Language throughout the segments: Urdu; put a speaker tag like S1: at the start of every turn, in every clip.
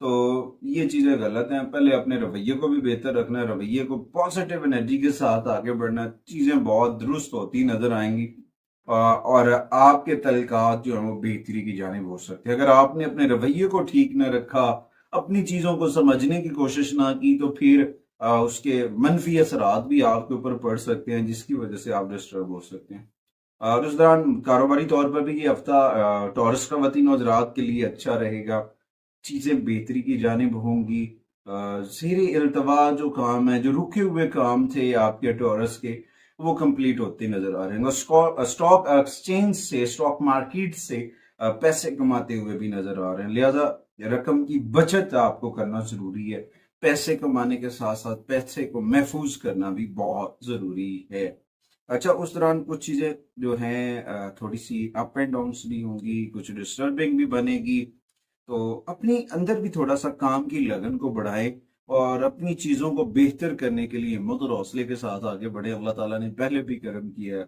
S1: تو یہ چیزیں غلط ہیں. پہلے اپنے رویے کو بھی بہتر رکھنا ہے، رویے کو پازیٹیو انرجی کے ساتھ آگے بڑھنا ہے، چیزیں بہت درست ہوتی نظر آئیں گی اور آپ کے تعلقات جو ہیں وہ بہتری کی جانب ہو سکتے ہیں. اگر آپ نے اپنے رویے کو ٹھیک نہ رکھا، اپنی چیزوں کو سمجھنے کی کوشش نہ کی، تو پھر اس کے منفی اثرات بھی آپ کے اوپر پڑ سکتے ہیں، جس کی وجہ سے آپ ڈسٹرب ہو سکتے ہیں. اور اس دوران کاروباری طور پر بھی یہ ہفتہ ٹورس خواتین و حضرات کے لیے اچھا رہے گا، چیزیں بہتری کی جانب ہوں گی. زیر التوا جو کام ہے، جو رکے ہوئے کام تھے آپ کے ٹورس کے، وہ کمپلیٹ ہوتے نظر آ رہے ہیں. اسٹاک ایکسچینج سے، اسٹاک مارکیٹ سے پیسے کماتے ہوئے بھی نظر آ رہے ہیں. لہذا رقم کی بچت آپ کو کرنا ضروری ہے. پیسے کمانے کے ساتھ ساتھ پیسے کو محفوظ کرنا بھی بہت ضروری ہے. اچھا، اس دوران کچھ چیزیں جو ہیں تھوڑی سی اپ اینڈ ڈاؤنس بھی ہوں گی، کچھ ڈسٹربنگ بھی بنے گی. تو اپنی اندر بھی تھوڑا سا کام کی لگن کو بڑھائیں اور اپنی چیزوں کو بہتر کرنے کے لیے ہمت اور حوصلے کے ساتھ آگے بڑھیں. اللہ تعالیٰ نے پہلے بھی کرم کیا ہے،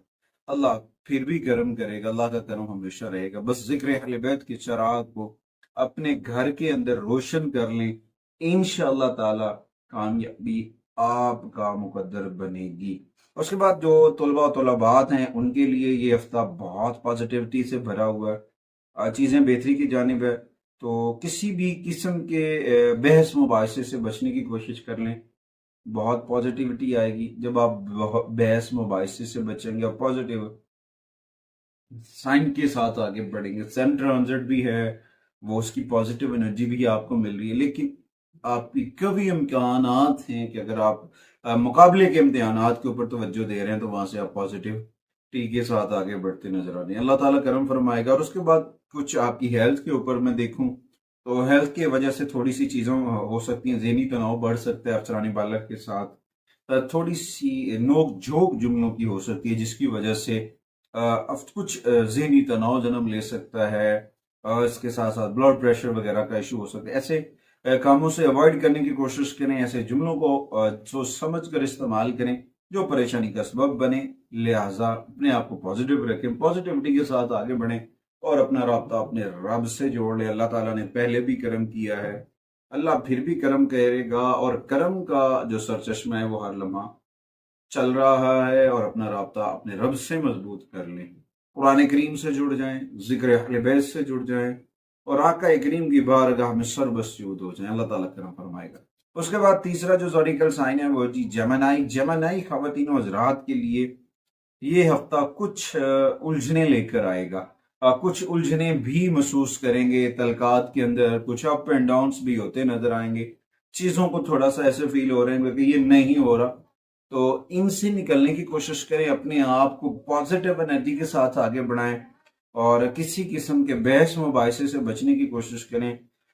S1: اللہ پھر بھی کرم کرے گا. اللہ کا کرم ہمیشہ رہے گا. بس ذکر اہل بیت کے چراغ کو اپنے گھر کے اندر روشن کر لیں، انشاءاللہ تعالی کامیابی آپ کا مقدر بنے گی. اس کے بعد جو طلباء و طلبات ہیں ان کے لیے یہ ہفتہ بہت پازیٹیوٹی سے بھرا ہوا ہے، چیزیں بہتری کی جانب ہے. تو کسی بھی قسم کے بحث مباحثے سے بچنے کی کوشش کر لیں، بہت پازیٹیوٹی آئے گی جب آپ بحث مباحثے سے بچیں گے اور پازیٹیو سائن کے ساتھ آگے بڑھیں گے. سین ٹرانزٹ بھی ہے، وہ اس کی پازیٹیو انرجی بھی آپ کو مل رہی ہے، لیکن آپ کی کبھی امکانات ہیں کہ اگر آپ مقابلے کے امتحانات کے اوپر توجہ دے رہے ہیں تو وہاں سے آپ پازیٹیو ٹی کے ساتھ آگے بڑھتے نظر آ رہے ہیں. اللہ تعالیٰ کرم فرمائے گا. اور اس کے بعد کچھ آپ کی ہیلتھ کے اوپر میں دیکھوں تو ہیلتھ کی وجہ سے تھوڑی سی چیزوں ہو سکتی ہیں، ذہنی تناؤ بڑھ سکتا ہے افسرانی بالغ کے ساتھ، تھوڑی سی نوک جھوک جملوں کی ہو سکتی ہے، جس کی وجہ سے کچھ ذہنی تناؤ جنم لے سکتا ہے. اس کے ساتھ ساتھ بلڈ پریشر وغیرہ کا ایشو ہو سکتا ہے. ایسے کاموں سے اوائڈ کرنے کی کوشش کریں، ایسے جملوں کو سوچ سمجھ کر استعمال کریں جو پریشانی کا سبب بنے. لہٰذا اپنے آپ کو پازیٹیو رکھیں، پازیٹیوٹی کے ساتھ آگے بڑھیں اور اپنا رابطہ اپنے رب سے جوڑ لیں. اللہ تعالیٰ نے پہلے بھی کرم کیا ہے، اللہ پھر بھی کرم کرے گا، اور کرم کا جو سرچشمہ ہے وہ ہر لمحہ چل رہا ہے. اور اپنا رابطہ اپنے رب سے مضبوط کر لیں، قرآن کریم سے جڑ جائیں، ذکر اہل بیت سے جڑ جائیں اور آقا کریم کی بارگاہ میں سربسجود ہو جائیں. اللہ تعالیٰ کرم فرمائے گا. اس کے بعد تیسرا جو زوڈیکل سائن ہے وہ جیمنائی. جیمنائی خواتین و حضرات کے لیے یہ ہفتہ کچھ الجھنیں لے کر آئے گا، کچھ الجھنیں بھی محسوس کریں گے تعلقات کے اندر، کچھ اپ اینڈ ڈاؤنس بھی ہوتے نظر آئیں گے. چیزوں کو تھوڑا سا ایسے فیل ہو رہے ہیں کہ یہ نہیں ہو رہا، تو ان سے نکلنے کی کوشش کریں، اپنے آپ کو پازیٹیو انرجی کے ساتھ آگے بڑھائیں اور کسی قسم کے بحث مباحثے سے بچنے کی کوشش کریں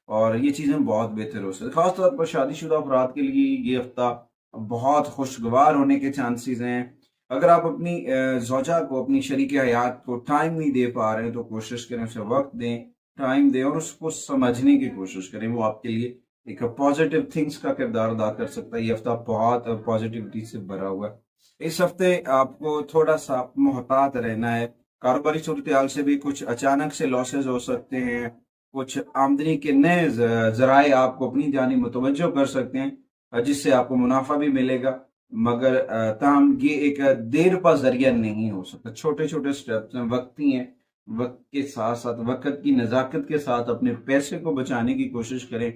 S1: اور یہ چیزیں بہت بہتر ہو سکتی. خاص طور پر شادی شدہ افراد کے لیے یہ ہفتہ بہت خوشگوار ہونے کے چانسز ہیں. اگر آپ اپنی زوجہ کو، اپنی شریک حیات کو ٹائم نہیں دے پا رہے ہیں تو کوشش کریں اسے وقت دیں، ٹائم دیں اور اس کو سمجھنے کی کوشش کریں. وہ آپ کے لیے ایک پازیٹیو تھنگس کا کردار ادا کر سکتا ہے. یہ ہفتہ بہت پازیٹیوٹی سے بھرا ہوا ہے. اس ہفتے آپ کو تھوڑا سا محتاط رہنا ہے. کاروباری صورتحال سے بھی کچھ اچانک سے لاسز ہو سکتے ہیں، کچھ آمدنی کے نئے ذرائع آپ کو اپنی جانب متوجہ کر سکتے ہیں جس سے آپ کو منافع بھی ملے گا، مگر تاہم یہ ایک دیر پا ذریعہ نہیں ہو سکتا. چھوٹے چھوٹے سٹیپس ہیں، وقتی ہیں، وقت کے ساتھ ساتھ وقت کی نزاکت کے ساتھ اپنے پیسے کو بچانے کی کوشش کریں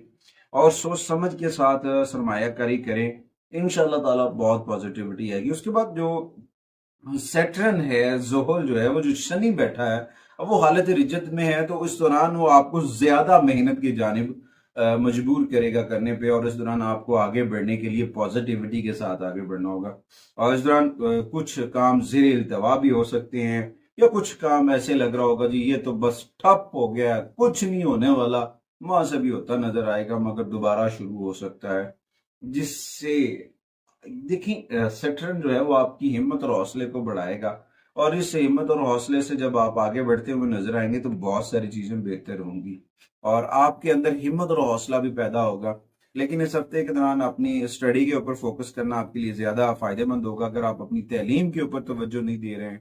S1: اور سوچ سمجھ کے ساتھ سرمایہ کاری کریں. انشاءاللہ تعالیٰ بہت پازیٹیوٹی آئے گی. اس کے بعد جو سیٹرن ہے، زحل جو ہے، وہ جو شنی بیٹھا ہے وہ حالت رجت میں ہے، تو اس دوران وہ آپ کو زیادہ محنت کی جانب مجبور کرے گا کرنے پہ، اور اس دوران آپ کو آگے بڑھنے کے لیے پازیٹیوٹی کے ساتھ آگے بڑھنا ہوگا. اور اس دوران کچھ کام زیر التوا بھی ہو سکتے ہیں، یا کچھ کام ایسے لگ رہا ہوگا جی یہ تو بس ٹھپ ہو گیا، کچھ نہیں ہونے والا، وہاں سے بھی ہوتا نظر آئے گا مگر دوبارہ شروع ہو سکتا ہے. جس سے دیکھیں سیٹرن جو ہے وہ آپ کی ہمت اور حوصلے کو بڑھائے گا، اور اس ہمت اور حوصلے سے جب آپ آگے بڑھتے ہوئے نظر آئیں گے تو بہت ساری چیزیں بہتر ہوں گی اور آپ کے اندر ہمت اور حوصلہ بھی پیدا ہوگا. لیکن اس ہفتے کے دوران اپنی اسٹڈی کے اوپر فوکس کرنا آپ کے لیے زیادہ فائدہ مند ہوگا. اگر آپ اپنی تعلیم کے اوپر توجہ نہیں دے رہے ہیں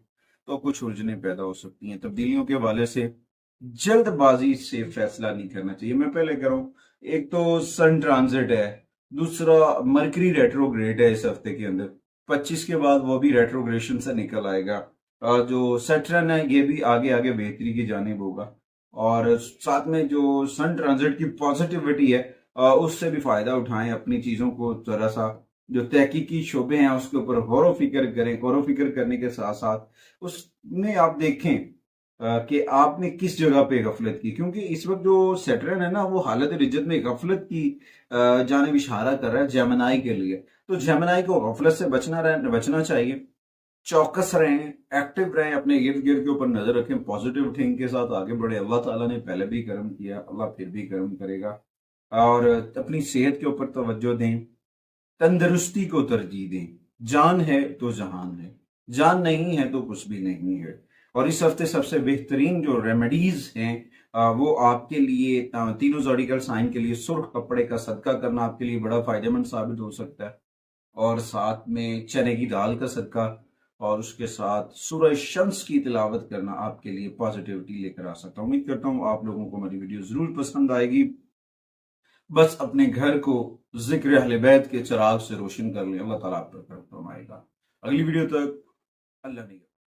S1: تو کچھ الجھنیں پیدا ہو سکتی ہیں. تبدیلیوں کے حوالے سے جلد بازی سے فیصلہ نہیں کرنا چاہیے. میں پہلے کہہ رہا ہوں ایک تو سن ٹرانزٹ ہے، دوسرا مرکری ریٹروگریڈ ہے اس ہفتے کے اندر، 25 کے بعد وہ بھی ریٹروگریشن سے نکل آئے گا۔ جو سیٹرن ہے یہ بھی آگے آگے بہتری کی جانب ہوگا، اور ساتھ میں جو سن ٹرانزٹ کی پازیٹیوٹی ہے اس سے بھی فائدہ اٹھائیں، اپنی چیزوں کو ذرا سا جو تحقیقی شعبے ہیں اس کے اوپر غور و فکر کریں، غور و فکر کرنے کے ساتھ ساتھ اس میں آپ دیکھیں کہ آپ نے کس جگہ پہ غفلت کی، کیونکہ اس وقت جو سیٹرن ہے نا وہ حالت رجت میں غفلت کی جانب اشارہ کر رہا ہے جیمنائی کے لیے، تو جیمنائی کو غفلت سے بچنا چاہیے، چوکس رہیں، ایکٹیو رہیں، اپنے ارد گرد کے اوپر نظر رکھیں، پازیٹیو تھنک کے ساتھ آگے بڑھے۔ اللہ تعالیٰ نے پہلے بھی کرم کیا، اللہ پھر بھی کرم کرے گا، اور اپنی صحت کے اوپر توجہ دیں، تندرستی کو ترجیح دیں۔ جان ہے تو جہان ہے، جان نہیں ہے تو کچھ بھی نہیں ہے۔ اور اس ہفتے سب سے بہترین جو ریمیڈیز ہیں وہ آپ کے لیے تینوں زوڈیکل سائن کے لیے سرخ کپڑے کا صدقہ کرنا آپ کے لیے بڑا فائدہ مند ثابت ہو سکتا ہے، اور ساتھ میں چنے کی دال کا صدقہ، اور اس کے ساتھ سورہ شمس کی تلاوت کرنا آپ کے لیے پازیٹیوٹی لے کر آ سکتا ہوں۔ امید کرتا ہوں آپ لوگوں کو میری ویڈیو ضرور پسند آئے گی۔ بس اپنے گھر کو ذکر اہل بیت کے چراغ سے روشن کر لیں، اللہ تعالیٰ آپ پر کرم فرمائے گا۔ اگلی ویڈیو تک اللہ نے